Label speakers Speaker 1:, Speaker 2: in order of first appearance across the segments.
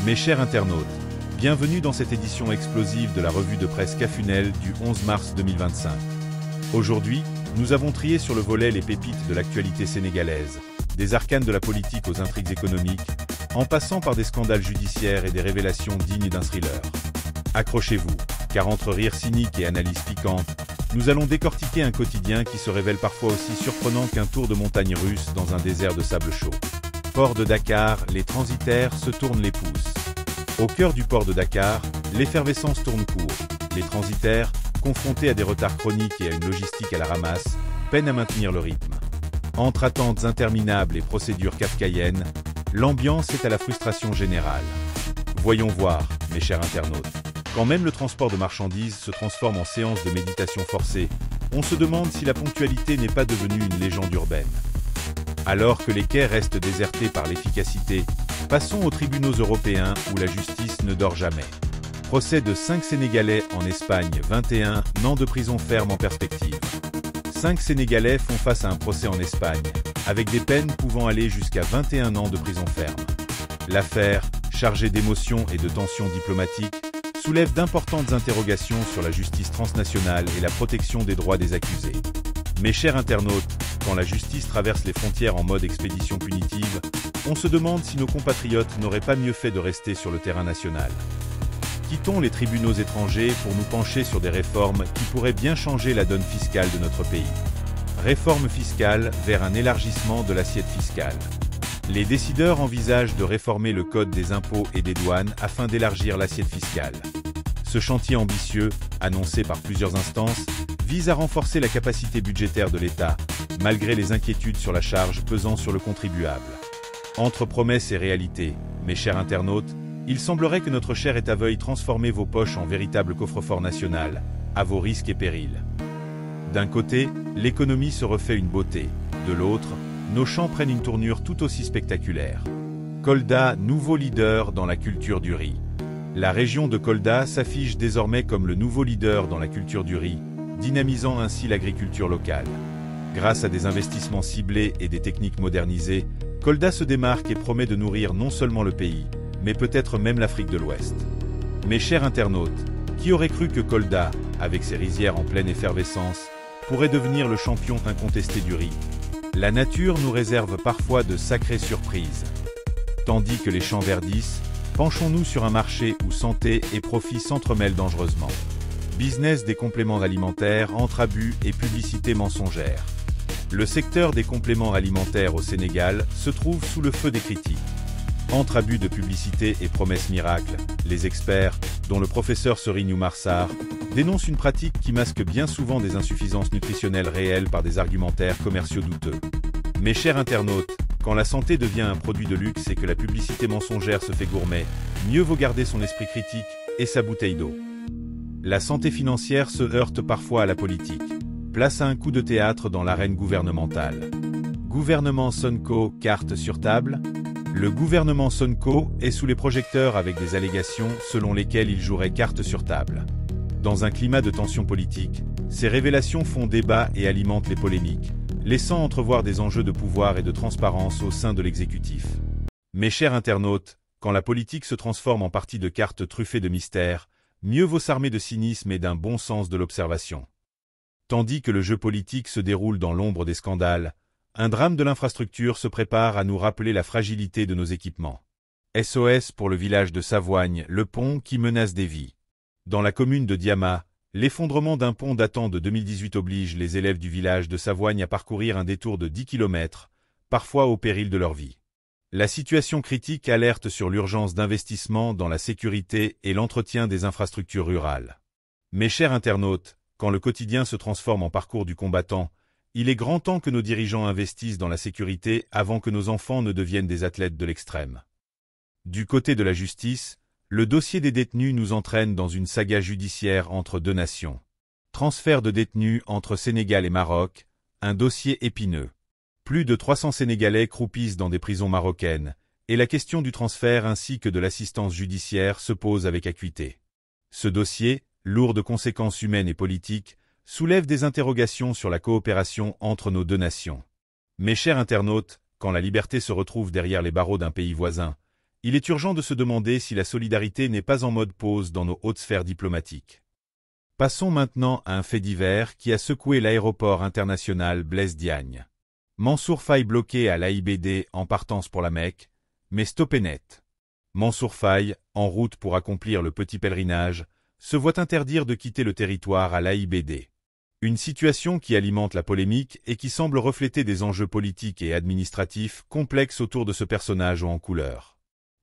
Speaker 1: Mes chers internautes, bienvenue dans cette édition explosive de la revue de presse Cafunel du 11 mars 2025. Aujourd'hui, nous avons trié sur le volet les pépites de l'actualité sénégalaise, des arcanes de la politique aux intrigues économiques, en passant par des scandales judiciaires et des révélations dignes d'un thriller. Accrochez-vous, car entre rires cyniques et analyses piquantes, nous allons décortiquer un quotidien qui se révèle parfois aussi surprenant qu'un tour de montagne russe dans un désert de sable chaud. Port de Dakar, les transitaires se tournent les pouces. Au cœur du port de Dakar, l'effervescence tourne court. Les transitaires, confrontés à des retards chroniques et à une logistique à la ramasse, peinent à maintenir le rythme. Entre attentes interminables et procédures kafkaïennes, l'ambiance est à la frustration générale. Voyons voir, mes chers internautes. Quand même le transport de marchandises se transforme en séance de méditation forcée, on se demande si la ponctualité n'est pas devenue une légende urbaine. Alors que les quais restent désertés par l'efficacité, passons aux tribunaux européens où la justice ne dort jamais. Procès de 5 Sénégalais en Espagne, 21 ans de prison ferme en perspective. 5 Sénégalais font face à un procès en Espagne, avec des peines pouvant aller jusqu'à 21 ans de prison ferme. L'affaire, chargée d'émotions et de tensions diplomatiques, soulève d'importantes interrogations sur la justice transnationale et la protection des droits des accusés. Mes chers internautes, quand la justice traverse les frontières en mode expédition punitive, on se demande si nos compatriotes n'auraient pas mieux fait de rester sur le terrain national. Quittons les tribunaux étrangers pour nous pencher sur des réformes qui pourraient bien changer la donne fiscale de notre pays. Réforme fiscale vers un élargissement de l'assiette fiscale. Les décideurs envisagent de réformer le code des impôts et des douanes afin d'élargir l'assiette fiscale. Ce chantier ambitieux, annoncé par plusieurs instances, vise à renforcer la capacité budgétaire de l'État, malgré les inquiétudes sur la charge pesant sur le contribuable. Entre promesses et réalité, mes chers internautes, il semblerait que notre cher État veuille transformer vos poches en véritable coffre-fort national, à vos risques et périls. D'un côté, l'économie se refait une beauté, de l'autre, nos champs prennent une tournure tout aussi spectaculaire. Kolda, nouveau leader dans la culture du riz. La région de Kolda s'affiche désormais comme le nouveau leader dans la culture du riz, dynamisant ainsi l'agriculture locale. Grâce à des investissements ciblés et des techniques modernisées, Kolda se démarque et promet de nourrir non seulement le pays, mais peut-être même l'Afrique de l'Ouest. Mes chers internautes, qui aurait cru que Kolda, avec ses rizières en pleine effervescence, pourrait devenir le champion incontesté du riz? La nature nous réserve parfois de sacrées surprises. Tandis que les champs verdissent, penchons-nous sur un marché où santé et profit s'entremêlent dangereusement. Business des compléments alimentaires entre abus et publicité mensongère. Le secteur des compléments alimentaires au Sénégal se trouve sous le feu des critiques. Entre abus de publicité et promesses miracles, les experts, dont le professeur Serigne Oumar Sarr, dénoncent une pratique qui masque bien souvent des insuffisances nutritionnelles réelles par des argumentaires commerciaux douteux. Mes chers internautes, quand la santé devient un produit de luxe et que la publicité mensongère se fait gourmet, mieux vaut garder son esprit critique et sa bouteille d'eau. La santé financière se heurte parfois à la politique. Place à un coup de théâtre dans l'arène gouvernementale. Gouvernement Sonko, carte sur table. Le gouvernement Sonko est sous les projecteurs avec des allégations selon lesquelles il jouerait carte sur table. Dans un climat de tension politique, ces révélations font débat et alimentent les polémiques, laissant entrevoir des enjeux de pouvoir et de transparence au sein de l'exécutif. Mes chers internautes, quand la politique se transforme en partie de cartes truffées de mystères, mieux vaut s'armer de cynisme et d'un bon sens de l'observation. Tandis que le jeu politique se déroule dans l'ombre des scandales, un drame de l'infrastructure se prépare à nous rappeler la fragilité de nos équipements. SOS pour le village de Savoigne, le pont qui menace des vies. Dans la commune de Diama, l'effondrement d'un pont datant de 2018 oblige les élèves du village de Savoigne à parcourir un détour de 10 km, parfois au péril de leur vie. La situation critique alerte sur l'urgence d'investissement dans la sécurité et l'entretien des infrastructures rurales. Mes chers internautes, quand le quotidien se transforme en parcours du combattant, il est grand temps que nos dirigeants investissent dans la sécurité avant que nos enfants ne deviennent des athlètes de l'extrême. Du côté de la justice, le dossier des détenus nous entraîne dans une saga judiciaire entre deux nations. Transfert de détenus entre Sénégal et Maroc, un dossier épineux. Plus de 300 Sénégalais croupissent dans des prisons marocaines, et la question du transfert ainsi que de l'assistance judiciaire se pose avec acuité. Ce dossier, lourd de conséquences humaines et politiques, soulève des interrogations sur la coopération entre nos deux nations. Mes chers internautes, quand la liberté se retrouve derrière les barreaux d'un pays voisin, il est urgent de se demander si la solidarité n'est pas en mode pause dans nos hautes sphères diplomatiques. Passons maintenant à un fait divers qui a secoué l'aéroport international Blaise Diagne. Mansour Faye bloqué à l'AIBD en partance pour la Mecque, mais stoppé net. Mansour Faye, en route pour accomplir le petit pèlerinage, se voit interdire de quitter le territoire à l'AIBD. Une situation qui alimente la polémique et qui semble refléter des enjeux politiques et administratifs complexes autour de ce personnage haut en couleur.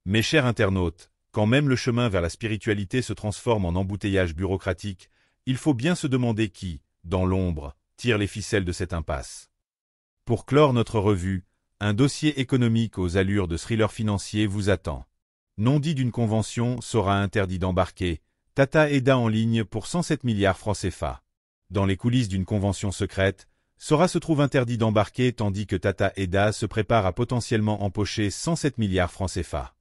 Speaker 1: Mes chers internautes, quand même le chemin vers la spiritualité se transforme en embouteillage bureaucratique, il faut bien se demander qui, dans l'ombre, tire les ficelles de cette impasse. Pour clore notre revue, un dossier économique aux allures de thriller financier vous attend. Non dit d'une convention, sera interdit d'embarquer, Tata Eda en ligne pour 107 milliards francs CFA. Dans les coulisses d'une convention secrète, Sora se trouve interdit d'embarquer tandis que Tata Eda se prépare à potentiellement empocher 107 milliards francs CFA.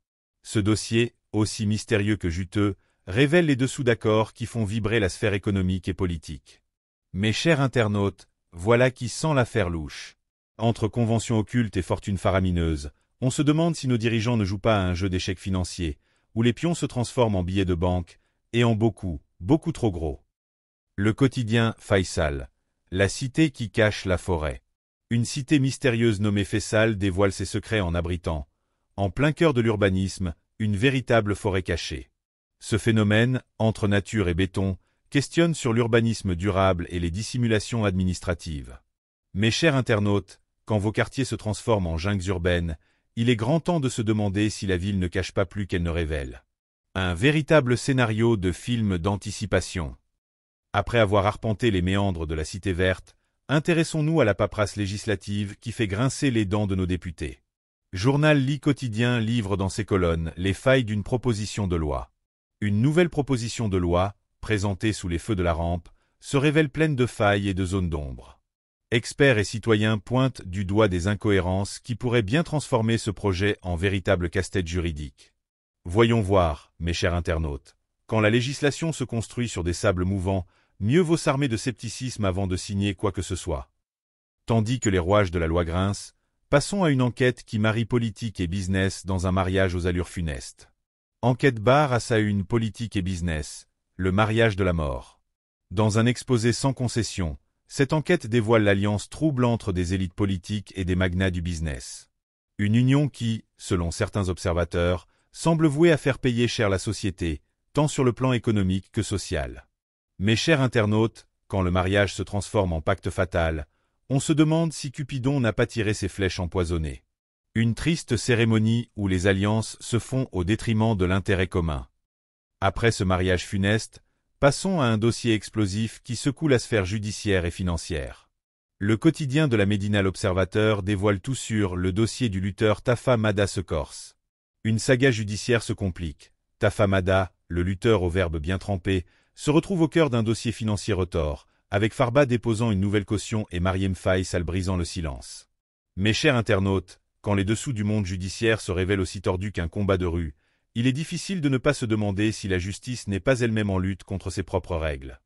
Speaker 1: Ce dossier, aussi mystérieux que juteux, révèle les dessous d'accords qui font vibrer la sphère économique et politique. Mes chers internautes, voilà qui sent l'affaire louche. Entre conventions occultes et fortunes faramineuses, on se demande si nos dirigeants ne jouent pas à un jeu d'échecs financiers, où les pions se transforment en billets de banque, et en beaucoup, beaucoup trop gros. Le quotidien Faisal, la cité qui cache la forêt. Une cité mystérieuse nommée Faisal dévoile ses secrets en abritant, en plein cœur de l'urbanisme, une véritable forêt cachée. Ce phénomène, entre nature et béton, questionne sur l'urbanisme durable et les dissimulations administratives. Mes chers internautes, quand vos quartiers se transforment en jungle urbaine, il est grand temps de se demander si la ville ne cache pas plus qu'elle ne révèle. Un véritable scénario de film d'anticipation. Après avoir arpenté les méandres de la Cité verte, intéressons-nous à la paperasse législative qui fait grincer les dents de nos députés. Journal Lit Quotidien livre dans ses colonnes les failles d'une proposition de loi. Une nouvelle proposition de loi, présentée sous les feux de la rampe, se révèle pleine de failles et de zones d'ombre. Experts et citoyens pointent du doigt des incohérences qui pourraient bien transformer ce projet en véritable casse-tête juridique. Voyons voir, mes chers internautes, quand la législation se construit sur des sables mouvants, mieux vaut s'armer de scepticisme avant de signer quoi que ce soit. Tandis que les rouages de la loi grincent, passons à une enquête qui marie politique et business dans un mariage aux allures funestes. Enquête barre à sa une politique et business, le mariage de la mort. Dans un exposé sans concession, cette enquête dévoile l'alliance trouble entre des élites politiques et des magnats du business. Une union qui, selon certains observateurs, semble vouée à faire payer cher la société, tant sur le plan économique que social. Mes chers internautes, quand le mariage se transforme en pacte fatal, on se demande si Cupidon n'a pas tiré ses flèches empoisonnées. Une triste cérémonie où les alliances se font au détriment de l'intérêt commun. Après ce mariage funeste, passons à un dossier explosif qui secoue la sphère judiciaire et financière. Le quotidien de la Médina L'Observateur dévoile tout sur le dossier du lutteur Tafa Mada se corse. Une saga judiciaire se complique. Tafa Mada, le lutteur au verbe bien trempé, se retrouve au cœur d'un dossier financier retors, avec Farba déposant une nouvelle caution et Mariem Faisal brisant le silence. Mes chers internautes, quand les dessous du monde judiciaire se révèlent aussi tordus qu'un combat de rue, il est difficile de ne pas se demander si la justice n'est pas elle-même en lutte contre ses propres règles.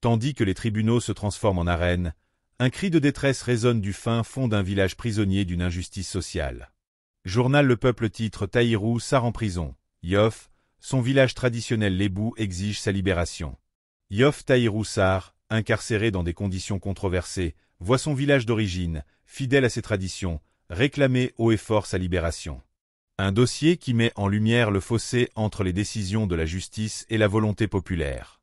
Speaker 1: Tandis que les tribunaux se transforment en arènes, un cri de détresse résonne du fin fond d'un village prisonnier d'une injustice sociale. Journal Le Peuple titre Tahirou Sarr en prison. Yoff, son village traditionnel Lébou exige sa libération. Yoff Tahirou Sarr, incarcéré dans des conditions controversées, voit son village d'origine, fidèle à ses traditions, réclamer haut et fort sa libération. Un dossier qui met en lumière le fossé entre les décisions de la justice et la volonté populaire.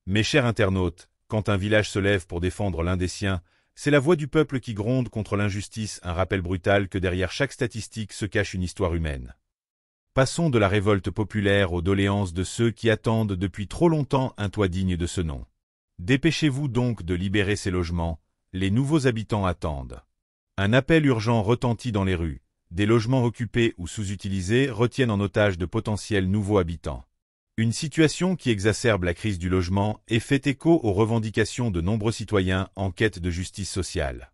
Speaker 1: Mes chers internautes, quand un village se lève pour défendre l'un des siens, c'est la voix du peuple qui gronde contre l'injustice, un rappel brutal que derrière chaque statistique se cache une histoire humaine. Passons de la révolte populaire aux doléances de ceux qui attendent depuis trop longtemps un toit digne de ce nom. Dépêchez-vous donc de libérer ces logements, les nouveaux habitants attendent. Un appel urgent retentit dans les rues, des logements occupés ou sous-utilisés retiennent en otage de potentiels nouveaux habitants. Une situation qui exacerbe la crise du logement et fait écho aux revendications de nombreux citoyens en quête de justice sociale.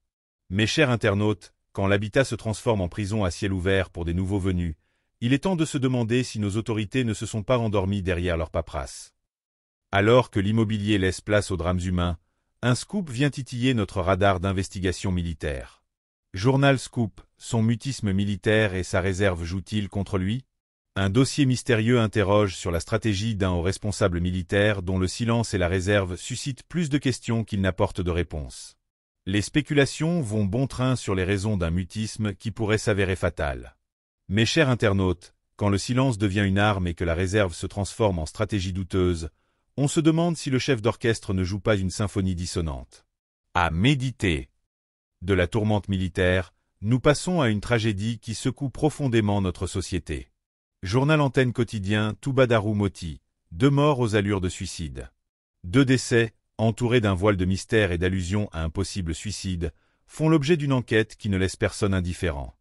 Speaker 1: Mes chers internautes, quand l'habitat se transforme en prison à ciel ouvert pour des nouveaux venus, il est temps de se demander si nos autorités ne se sont pas endormies derrière leur paperasse. Alors que l'immobilier laisse place aux drames humains, un scoop vient titiller notre radar d'investigation militaire. Journal Scoop, son mutisme militaire et sa réserve jouent-ils contre lui? Un dossier mystérieux interroge sur la stratégie d'un haut responsable militaire dont le silence et la réserve suscitent plus de questions qu'il n'apporte de réponses. Les spéculations vont bon train sur les raisons d'un mutisme qui pourrait s'avérer fatal. Mes chers internautes, quand le silence devient une arme et que la réserve se transforme en stratégie douteuse, on se demande si le chef d'orchestre ne joue pas une symphonie dissonante. À méditer. De la tourmente militaire, nous passons à une tragédie qui secoue profondément notre société. Journal Antenne quotidien Toubadarou Moti, 2 morts aux allures de suicide. 2 décès, entourés d'un voile de mystère et d'allusions à un possible suicide, font l'objet d'une enquête qui ne laisse personne indifférent.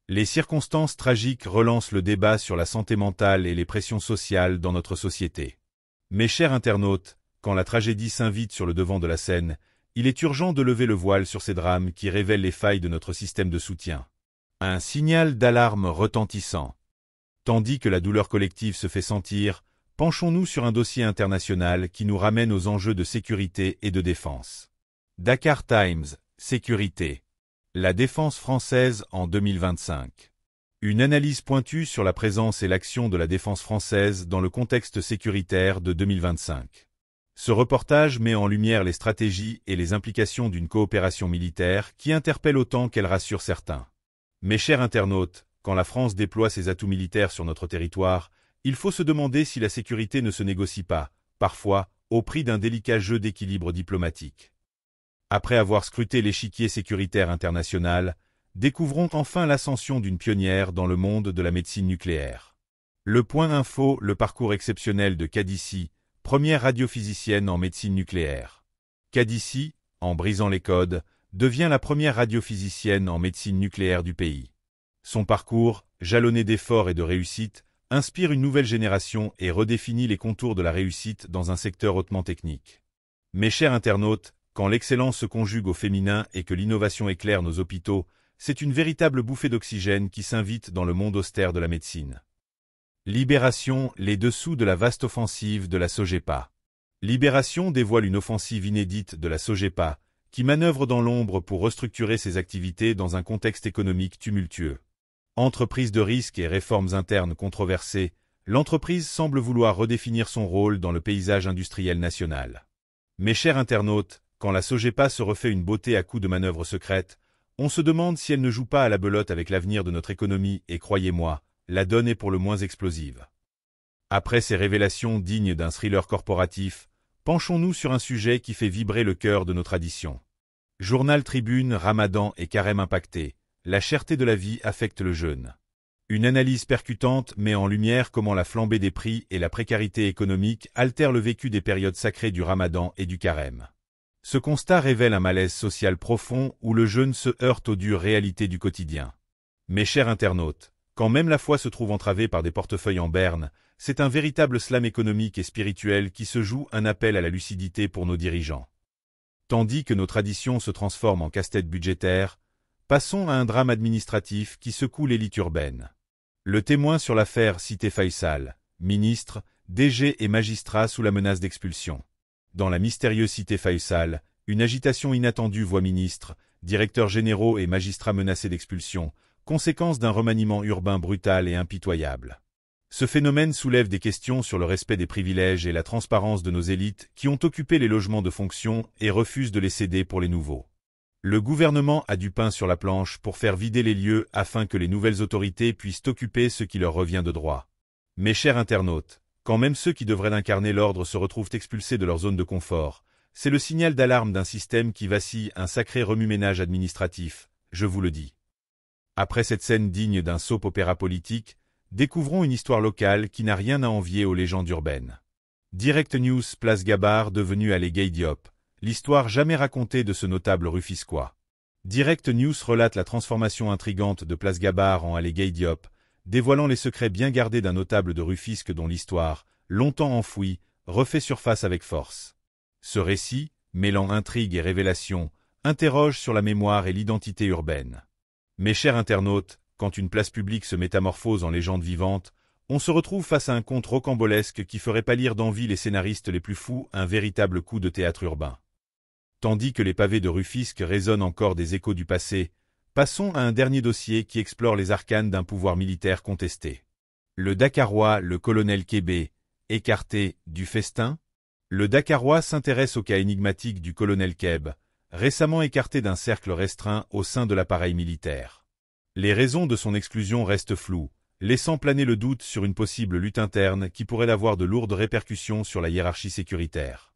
Speaker 1: Les circonstances tragiques relancent le débat sur la santé mentale et les pressions sociales dans notre société. Mes chers internautes, quand la tragédie s'invite sur le devant de la scène, il est urgent de lever le voile sur ces drames qui révèlent les failles de notre système de soutien. Un signal d'alarme retentissant. Tandis que la douleur collective se fait sentir, penchons-nous sur un dossier international qui nous ramène aux enjeux de sécurité et de défense. Dakar Times, sécurité. La défense française en 2025. Une analyse pointue sur la présence et l'action de la défense française dans le contexte sécuritaire de 2025. Ce reportage met en lumière les stratégies et les implications d'une coopération militaire qui interpelle autant qu'elle rassure certains. Mes chers internautes, quand la France déploie ses atouts militaires sur notre territoire, il faut se demander si la sécurité ne se négocie pas, parfois, au prix d'un délicat jeu d'équilibre diplomatique. Après avoir scruté l'échiquier sécuritaire international, découvrons enfin l'ascension d'une pionnière dans le monde de la médecine nucléaire. Le Point Info, le parcours exceptionnel de Kadissi, première radiophysicienne en médecine nucléaire. Kadissi, en brisant les codes, devient la première radiophysicienne en médecine nucléaire du pays. Son parcours, jalonné d'efforts et de réussites, inspire une nouvelle génération et redéfinit les contours de la réussite dans un secteur hautement technique. Mes chers internautes, quand l'excellence se conjugue au féminin et que l'innovation éclaire nos hôpitaux, c'est une véritable bouffée d'oxygène qui s'invite dans le monde austère de la médecine. Libération, les dessous de la vaste offensive de la SOGEPA. Libération dévoile une offensive inédite de la SOGEPA, qui manœuvre dans l'ombre pour restructurer ses activités dans un contexte économique tumultueux. Entreprise de risque et réformes internes controversées, l'entreprise semble vouloir redéfinir son rôle dans le paysage industriel national. Mes chers internautes, quand la SOGEPA se refait une beauté à coups de manœuvres secrètes, on se demande si elle ne joue pas à la belote avec l'avenir de notre économie et croyez-moi, la donne est pour le moins explosive. Après ces révélations dignes d'un thriller corporatif, penchons-nous sur un sujet qui fait vibrer le cœur de nos traditions. Journal Tribune, Ramadan et carême impacté. La cherté de la vie affecte le jeûne. Une analyse percutante met en lumière comment la flambée des prix et la précarité économique altèrent le vécu des périodes sacrées du Ramadan et du carême. Ce constat révèle un malaise social profond où le jeûne se heurte aux dures réalités du quotidien. Mes chers internautes, quand même la foi se trouve entravée par des portefeuilles en berne, c'est un véritable slam économique et spirituel qui se joue, un appel à la lucidité pour nos dirigeants. Tandis que nos traditions se transforment en casse-tête budgétaire, passons à un drame administratif qui secoue l'élite urbaine. Le Témoin sur l'affaire Cité Faisal, ministre, DG et magistrats sous la menace d'expulsion. Dans la mystérieuse Cité Faisal, une agitation inattendue voit ministres, directeurs généraux et magistrats menacés d'expulsion, conséquence d'un remaniement urbain brutal et impitoyable. Ce phénomène soulève des questions sur le respect des privilèges et la transparence de nos élites qui ont occupé les logements de fonction et refusent de les céder pour les nouveaux. Le gouvernement a du pain sur la planche pour faire vider les lieux afin que les nouvelles autorités puissent occuper ce qui leur revient de droit. Mes chers internautes, quand même ceux qui devraient incarner l'ordre se retrouvent expulsés de leur zone de confort, c'est le signal d'alarme d'un système qui vacille, un sacré remue-ménage administratif, je vous le dis. Après cette scène digne d'un soap-opéra politique, découvrons une histoire locale qui n'a rien à envier aux légendes urbaines. Direct News, Place Gabard devenue Allée Gay Diop. L'histoire jamais racontée de ce notable Rufisquois. Direct News relate la transformation intrigante de Place Gabard en Allée Gay Diop, dévoilant les secrets bien gardés d'un notable de Rufisque dont l'histoire, longtemps enfouie, refait surface avec force. Ce récit, mêlant intrigue et révélation, interroge sur la mémoire et l'identité urbaine. Mes chers internautes, quand une place publique se métamorphose en légende vivante, on se retrouve face à un conte rocambolesque qui ferait pâlir d'envie les scénaristes les plus fous, un véritable coup de théâtre urbain. Tandis que les pavés de Rufisque résonnent encore des échos du passé, passons à un dernier dossier qui explore les arcanes d'un pouvoir militaire contesté. Le Dakarois, le colonel Kébé, écarté du festin? Le Dakarois s'intéresse au cas énigmatique du colonel Keb, récemment écarté d'un cercle restreint au sein de l'appareil militaire. Les raisons de son exclusion restent floues, laissant planer le doute sur une possible lutte interne qui pourrait avoir de lourdes répercussions sur la hiérarchie sécuritaire.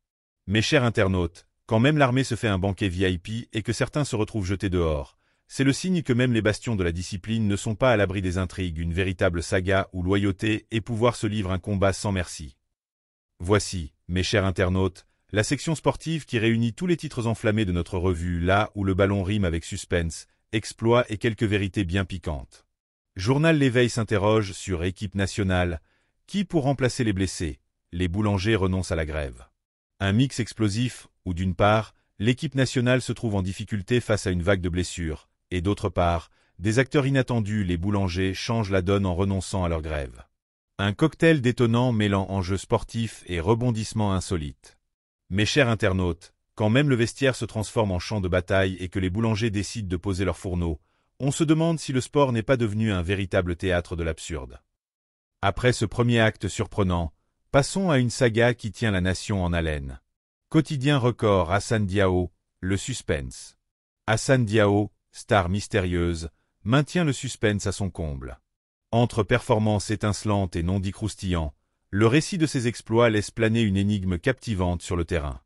Speaker 1: Mes chers internautes, quand même l'armée se fait un banquet VIP et que certains se retrouvent jetés dehors, c'est le signe que même les bastions de la discipline ne sont pas à l'abri des intrigues, une véritable saga où loyauté et pouvoir se livrent un combat sans merci. Voici, mes chers internautes, la section sportive qui réunit tous les titres enflammés de notre revue, là où le ballon rime avec suspense, exploit et quelques vérités bien piquantes. Journal L'Éveil s'interroge sur équipe nationale, qui pour remplacer les blessés, les boulangers renoncent à la grève. Un mix explosif où d'une part, l'équipe nationale se trouve en difficulté face à une vague de blessures, et d'autre part, des acteurs inattendus, les boulangers, changent la donne en renonçant à leur grève. Un cocktail détonnant mêlant enjeux sportifs et rebondissements insolites. Mes chers internautes, quand même le vestiaire se transforme en champ de bataille et que les boulangers décident de poser leurs fourneaux, on se demande si le sport n'est pas devenu un véritable théâtre de l'absurde. Après ce premier acte surprenant, passons à une saga qui tient la nation en haleine. Quotidien Record, Hassane Diao, le suspense. Hassane Diao, star mystérieuse, maintient le suspense à son comble. Entre performances étincelantes et non-dits croustillants, le récit de ses exploits laisse planer une énigme captivante sur le terrain.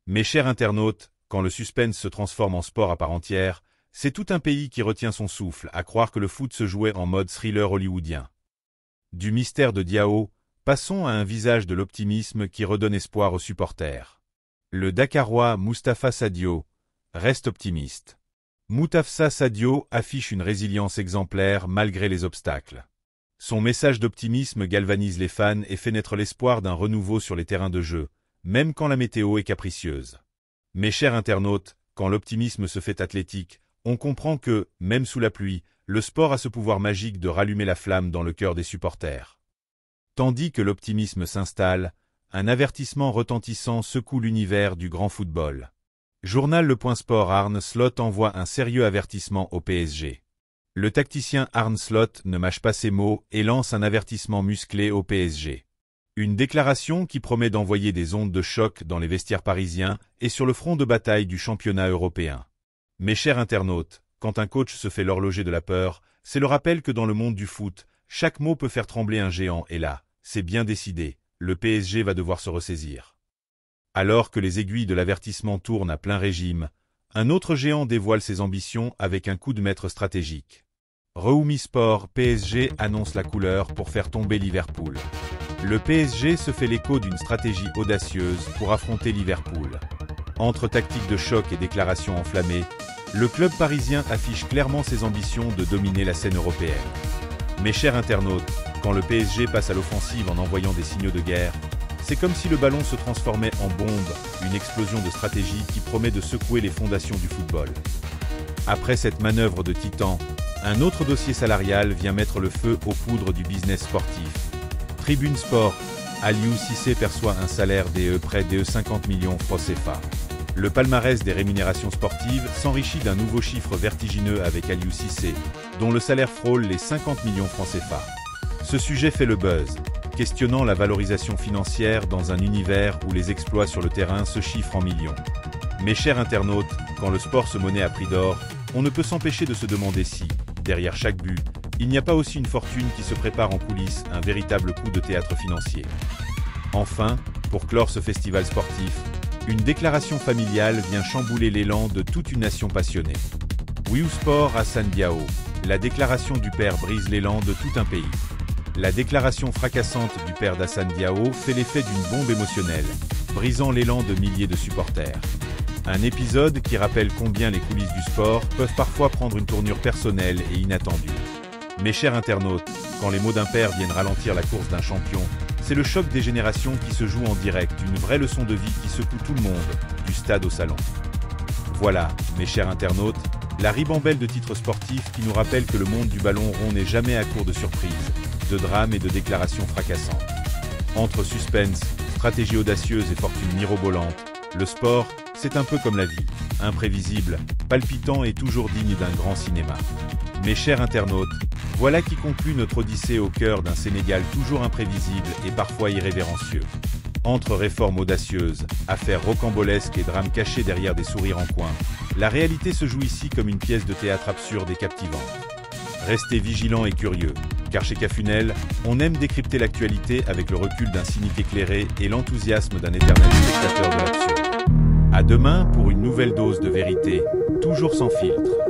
Speaker 1: Mes chers internautes, quand le suspense se transforme en sport à part entière, c'est tout un pays qui retient son souffle, à croire que le foot se jouait en mode thriller hollywoodien. Du mystère de Diao, passons à un visage de l'optimisme qui redonne espoir aux supporters. Le Dakarois Moustapha Sadio reste optimiste. Moustapha Sadio affiche une résilience exemplaire malgré les obstacles. Son message d'optimisme galvanise les fans et fait naître l'espoir d'un renouveau sur les terrains de jeu, même quand la météo est capricieuse. Mes chers internautes, quand l'optimisme se fait athlétique, on comprend que, même sous la pluie, le sport a ce pouvoir magique de rallumer la flamme dans le cœur des supporters. Tandis que l'optimisme s'installe, un avertissement retentissant secoue l'univers du grand football. Journal Le Point Sport, Arne Slot envoie un sérieux avertissement au PSG. Le tacticien Arne Slot ne mâche pas ses mots et lance un avertissement musclé au PSG. Une déclaration qui promet d'envoyer des ondes de choc dans les vestiaires parisiens et sur le front de bataille du championnat européen. Mes chers internautes, quand un coach se fait l'horloger de la peur, c'est le rappel que dans le monde du foot, chaque mot peut faire trembler un géant et là, c'est bien décidé, le PSG va devoir se ressaisir. Alors que les aiguilles de l'avertissement tournent à plein régime, un autre géant dévoile ses ambitions avec un coup de maître stratégique. Rewmi Sport, PSG annonce la couleur pour faire tomber Liverpool. Le PSG se fait l'écho d'une stratégie audacieuse pour affronter Liverpool. Entre tactiques de choc et déclarations enflammées, le club parisien affiche clairement ses ambitions de dominer la scène européenne. Mes chers internautes, quand le PSG passe à l'offensive en envoyant des signaux de guerre, c'est comme si le ballon se transformait en bombe, une explosion de stratégie qui promet de secouer les fondations du football. Après cette manœuvre de titan, un autre dossier salarial vient mettre le feu aux poudres du business sportif. Tribune Sport, Aliou Cissé perçoit un salaire de près de 50 millions francs CFA. Le palmarès des rémunérations sportives s'enrichit d'un nouveau chiffre vertigineux avec Aliou Cissé, dont le salaire frôle les 50 millions francs CFA. Ce sujet fait le buzz, questionnant la valorisation financière dans un univers où les exploits sur le terrain se chiffrent en millions. Mes chers internautes, quand le sport se monnaie à prix d'or, on ne peut s'empêcher de se demander si, derrière chaque but, il n'y a pas aussi une fortune qui se prépare en coulisses, un véritable coup de théâtre financier. Enfin, pour clore ce festival sportif, une déclaration familiale vient chambouler l'élan de toute une nation passionnée. Wii Sport, Hassane Diao, la déclaration du père brise l'élan de tout un pays. La déclaration fracassante du père d'Hassane Diao fait l'effet d'une bombe émotionnelle, brisant l'élan de milliers de supporters. Un épisode qui rappelle combien les coulisses du sport peuvent parfois prendre une tournure personnelle et inattendue. Mes chers internautes, quand les mots d'un père viennent ralentir la course d'un champion, c'est le choc des générations qui se joue en direct, une vraie leçon de vie qui secoue tout le monde, du stade au salon. Voilà, mes chers internautes, la ribambelle de titres sportifs qui nous rappelle que le monde du ballon rond n'est jamais à court de surprises, de drames et de déclarations fracassantes. Entre suspense, stratégie audacieuse et fortune mirobolante, le sport, c'est un peu comme la vie, imprévisible, palpitant et toujours digne d'un grand cinéma. Mes chers internautes, Voilà qui conclut notre odyssée au cœur d'un Sénégal toujours imprévisible et parfois irrévérencieux. Entre réformes audacieuses, affaires rocambolesques et drames cachés derrière des sourires en coin, la réalité se joue ici comme une pièce de théâtre absurde et captivante. Restez vigilants et curieux, car chez Cafunel, on aime décrypter l'actualité avec le recul d'un cynique éclairé et l'enthousiasme d'un éternel spectateur de l'absurde. À demain pour une nouvelle dose de vérité, toujours sans filtre.